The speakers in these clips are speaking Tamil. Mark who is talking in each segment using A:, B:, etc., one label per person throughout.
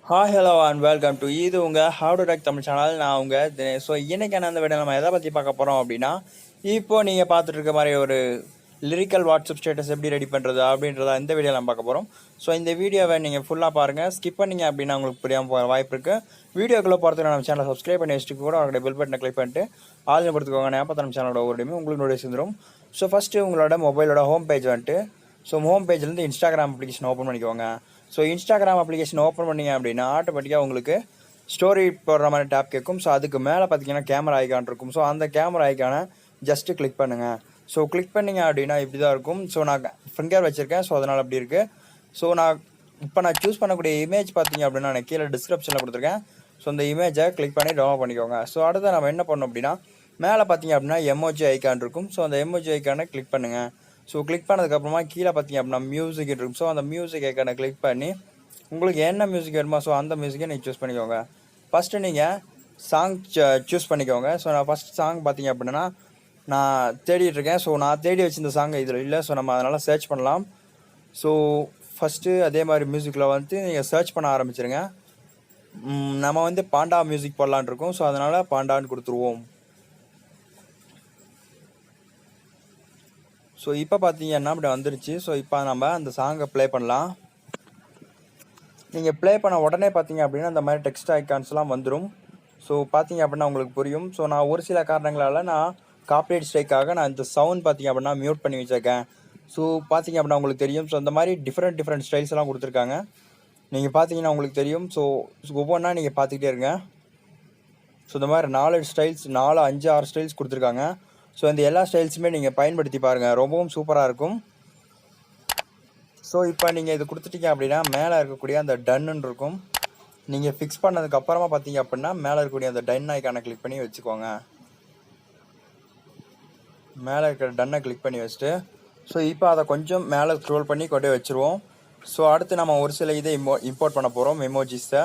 A: Hi hello and welcome to இது உங்கள் how to tech Tamil channel. நான் உங்கள் தினேஷ். ஸோ இன்றைக்கான அந்த வீடியோ நம்ம எதை பற்றி பார்க்க போகிறோம் அப்படின்னா, இப்போது நீங்கள் பார்த்துட்டு இருக்க மாதிரி ஒரு லிரிக்கல் வாட்ஸ்அப் ஸ்டேட்டஸ் எப்படி ரெடி பண்ணுறது அப்படின்றத இந்த வீடியோ நம்ம பார்க்க போகிறோம். ஸோ இந்த வீடியோவை நீங்கள் ஃபுல்லாக பாருங்கள். ஸ்கிப் பண்ணிங்க அப்படின்னா உங்களுக்கு புரியாமல் போகிற வாய்ப்பு இருக்குது. வீடியோக்குள்ளே போகிறதுக்கு நம்ம சேனலை சப்ஸ்கிரைப் பண்ணி வச்சுட்டு கூட அவங்களுடைய பெல் பட்டனை கிளிக் பண்ணிட்டு ஆளுங்க கொடுத்துக்கோங்க. நேப்போ நம்ம சேனலோட ஒவ்வொருடையுமே உங்களுக்கு நோட்டீஸ் வந்துடும். ஸோ ஃபஸ்ட்டு உங்களோட மொபைலோட ஹோம் பேஜ் வந்துட்டு ஹோம் பேஜ்லேருந்து இன்ஸ்டாகிராம் அப்ளிகேஷன் ஓப்பன் பண்ணிக்கோங்க. ஸோ இன்ஸ்டாகிராம் அப்ளிகேஷன் ஓப்பன் பண்ணிங்க அப்படின்னா ஆட்டோமேட்டிக்காக உங்களுக்கு ஸ்டோரி போடுற மாதிரி டேப் கேட்கும். ஸோ அதுக்கு மேலே பார்த்தீங்கன்னா கேமரா ஐக்கான் இருக்கும். ஸோ அந்த கேமரா ஐக்கானை ஜஸ்ட்டு கிளிக் பண்ணுங்கள். ஸோ கிளிக் பண்ணிங்க அப்படின்னா இப்படி தான் இருக்கும். ஸோ நான் ஃபிங்கர் வச்சுருக்கேன், ஸோ அதனால் அப்படி இருக்குது. ஸோ நான் சூஸ் பண்ணக்கூடிய இமேஜ் பார்த்தீங்க அப்படின்னா நான் கீழே டிஸ்கிரிப்ஷனில் கொடுத்துருக்கேன். ஸோ அந்த இமேஜை கிளிக் பண்ணி டவுன்லோட் பண்ணிக்கோங்க. ஸோ அடுத்து நம்ம என்ன பண்ணோம் அப்படின்னா, மேலே பார்த்தீங்க அப்படின்னா எமோஜி ஐக்கான் இருக்கும். ஸோ அந்த எமோஜி ஐக்கானை கிளிக் பண்ணுங்கள். ஸோ கிளிக் பண்ணதுக்கப்புறமா கீழே பார்த்தீங்க அப்படின்னா மியூசிக் இருக்கும். ஸோ அந்த மியூசிக் ஐக்கானை கிளிக் பண்ணி உங்களுக்கு என்ன மியூசிக் வேணுமோ ஸோ அந்த மியூசிக்கை நீங்கள் சூஸ் பண்ணிக்கோங்க. ஃபஸ்ட்டு நீங்கள் சாங் சூஸ் பண்ணிக்கோங்க. ஸோ நான் ஃபஸ்ட் சாங் பார்த்தீங்க அப்படின்னா நான் தேடிட்டுருக்கேன். ஸோ நான் தேடி வச்சிருந்த சாங் இதில் இல்லை. ஸோ நம்ம அதனால் சர்ச் பண்ணலாம். ஸோ ஃபஸ்ட்டு அதே மாதிரி மியூசிக்கில் வந்து நீங்கள் சர்ச் பண்ண ஆரம்பிச்சிருங்க. நம்ம வந்து பாண்டா மியூசிக் போடலான் இருக்கோம். ஸோ அதனால் பாண்டான்னு கொடுத்துருவோம். ஸோ இப்போ பார்த்தீங்கன்னா அப்படி வந்துருச்சு. ஸோ இப்போ நம்ம அந்த சாங்கை ப்ளே பண்ணலாம். நீங்கள் ப்ளே பண்ண உடனே பார்த்தீங்க அப்படின்னா அந்த மாதிரி டெக்ஸ்ட் ஐக்கான்ஸ்லாம் வந்துடும். ஸோ பார்த்தீங்க அப்படின்னா உங்களுக்கு புரியும். ஸோ நான் ஒரு சில காரணங்களால் நான் காப்பிரைட் ஸ்ட்ரைக்காக நான் இந்த சவுண்ட் பார்த்தீங்க அப்படின்னா மியூட் பண்ணி வச்சுருக்கேன். ஸோ பார்த்தீங்க அப்படின்னா உங்களுக்கு தெரியும். ஸோ அந்த மாதிரி டிஃப்ரெண்ட் ஸ்டைல்ஸ் எல்லாம் கொடுத்துருக்காங்க. நீங்கள் பார்த்தீங்கன்னா உங்களுக்கு தெரியும். ஸோ ஒவ்வொன்றா நீங்கள் பார்த்துக்கிட்டே இருங்க. ஸோ இந்த மாதிரி 4 ஸ்டைல்ஸ் 4 5 6 ஸ்டைல்ஸ் கொடுத்துருக்காங்க. ஸோ இந்த எல்லா ஸ்டைல்ஸுமே நீங்கள் பயன்படுத்தி பாருங்கள், ரொம்பவும் சூப்பராக இருக்கும். ஸோ இப்போ நீங்கள் இது கொடுத்துட்டீங்க அப்படின்னா மேலே இருக்கக்கூடிய அந்த டன்னு இருக்கும். நீங்கள் ஃபிக்ஸ் பண்ணதுக்கப்புறமா பார்த்தீங்க அப்படின்னா மேலே இருக்கக்கூடிய அந்த டன் ஐக்கானை கிளிக் பண்ணி வச்சுக்கோங்க. மேலே இருக்கிற டன்னை கிளிக் பண்ணி வச்சுட்டு ஸோ இப்போ அதை கொஞ்சம் மேலே ஸ்க்ரோல் பண்ணி கொண்டு வச்சுருவோம். ஸோ அடுத்து நம்ம ஒரு சில இதை இம்போர்ட் பண்ண போகிறோம், எமோஜிஸை.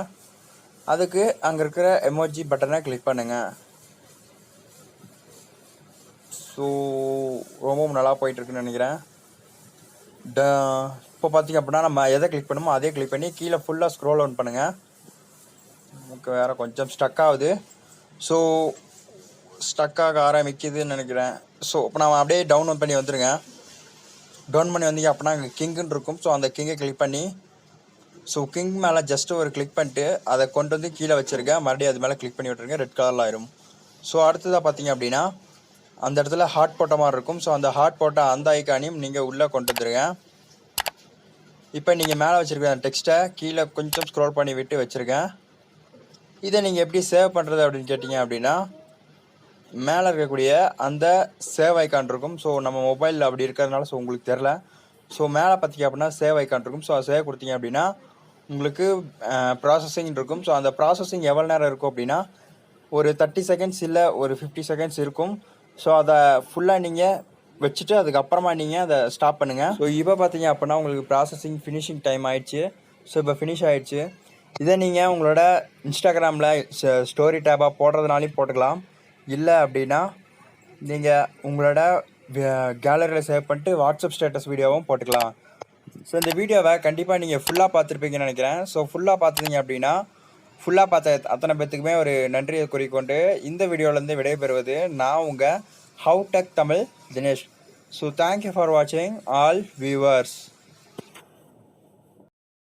A: அதுக்கு அங்கே இருக்கிற எமோஜி பட்டனை கிளிக் பண்ணுங்கள். ஸோ ரொம்பவும் நல்லா போயிட்டுருக்குன்னு நினைக்கிறேன். இப்போ பார்த்தீங்க அப்படின்னா நம்ம எதை கிளிக் பண்ணுமோ அதே கிளிக் பண்ணி கீழே ஃபுல்லாக ஸ்க்ரோல் டவுன் பண்ணுங்கள். நமக்கு வேறு கொஞ்சம் ஸ்டக் ஆகுது. ஸோ ஸ்டக்காக ஆரம்பிக்குதுன்னு நினைக்கிறேன். ஸோ இப்போ நான் அப்படியே டவுன் பண்ணி வந்துடுங்க. டவுன் பண்ணி வந்தீங்க அப்படின்னா அங்கே கிங்குன்னு இருக்கும். ஸோ அந்த கிங்கை கிளிக் பண்ணி ஸோ கிங் மேலே ஜஸ்ட்டு ஒரு கிளிக் பண்ணிட்டு அதை கொண்டு வந்து கீழே வச்சுருக்கேன். மறுபடியும் அது மேலே கிளிக் பண்ணி விட்டுருங்க, ரெட் கலரில் ஆயிரும். ஸோ அடுத்ததாக பார்த்தீங்க அப்படின்னா அந்த இடத்துல ஹார்ட் போட்ட மாதிரி இருக்கும். ஸோ அந்த ஹார்ட் போட்ட அந்த ஐக்கானையும் நீங்கள் உள்ளே கொண்டு வந்துடுங்க. இப்போ நீங்கள் மேலே வச்சுருக்க அந்த டெக்ஸ்ட்டை கீழே கொஞ்சம் ஸ்க்ரோல் பண்ணி விட்டு வச்சுருக்கேன். இதை நீங்கள் எப்படி சேவ் பண்ணுறது அப்படின்னு கேட்டிங்க அப்படின்னா மேலே இருக்கக்கூடிய அந்த சேவ் ஐக்கான் இருக்கும். ஸோ நம்ம மொபைலில் அப்படி இருக்கிறதுனால ஸோ உங்களுக்கு தெரில. ஸோ மேலே பார்த்தீங்க அப்படின்னா சேவ் ஐக்கான் இருக்கும். ஸோ சேவ் கொடுத்தீங்க அப்படின்னா உங்களுக்கு ப்ராசஸிங் இருக்கும். ஸோ அந்த ப்ராசஸிங் எவ்வளோ நேரம் இருக்கும் அப்படின்னா ஒரு 30 செகண்ட்ஸ் இல்லை ஒரு 50 செகண்ட்ஸ் இருக்கும். ஸோ அதை ஃபுல்லாக நீங்கள் வச்சுட்டு அதுக்கப்புறமா நீங்கள் அதை ஸ்டாப் பண்ணுங்கள். ஸோ இப்போ பார்த்தீங்க அப்படின்னா உங்களுக்கு ப்ராசஸிங் ஃபினிஷிங் டைம் ஆகிடுச்சு. ஸோ இப்போ ஃபினிஷ் ஆகிடுச்சு. இதை நீங்கள் உங்களோட இன்ஸ்டாகிராமில் ஸ்டோரி டேப்பாக போடுறதுனாலையும் போட்டுக்கலாம். இல்லை அப்படின்னா நீங்கள் உங்களோட கேலரியில் சேவ் பண்ணிட்டு வாட்ஸ்அப் ஸ்டேட்டஸ் வீடியோவும் போட்டுக்கலாம். ஸோ இந்த வீடியோவை கண்டிப்பாக நீங்கள் ஃபுல்லாக பார்த்துருப்பீங்கன்னு நினைக்கிறேன். ஸோ ஃபுல்லாக பார்த்துட்டீங்க அப்படின்னா ஃபுல்லாக பார்த்த அத்தனை பேத்துக்குமே ஒரு நன்றியை கூறிக்கொண்டு இந்த வீடியோவிலேருந்து விடைபெறுவது நான் உங்கள் how tech Tamil Dinesh. So thank you for வாட்சிங் ஆல் வியூவர்ஸ்.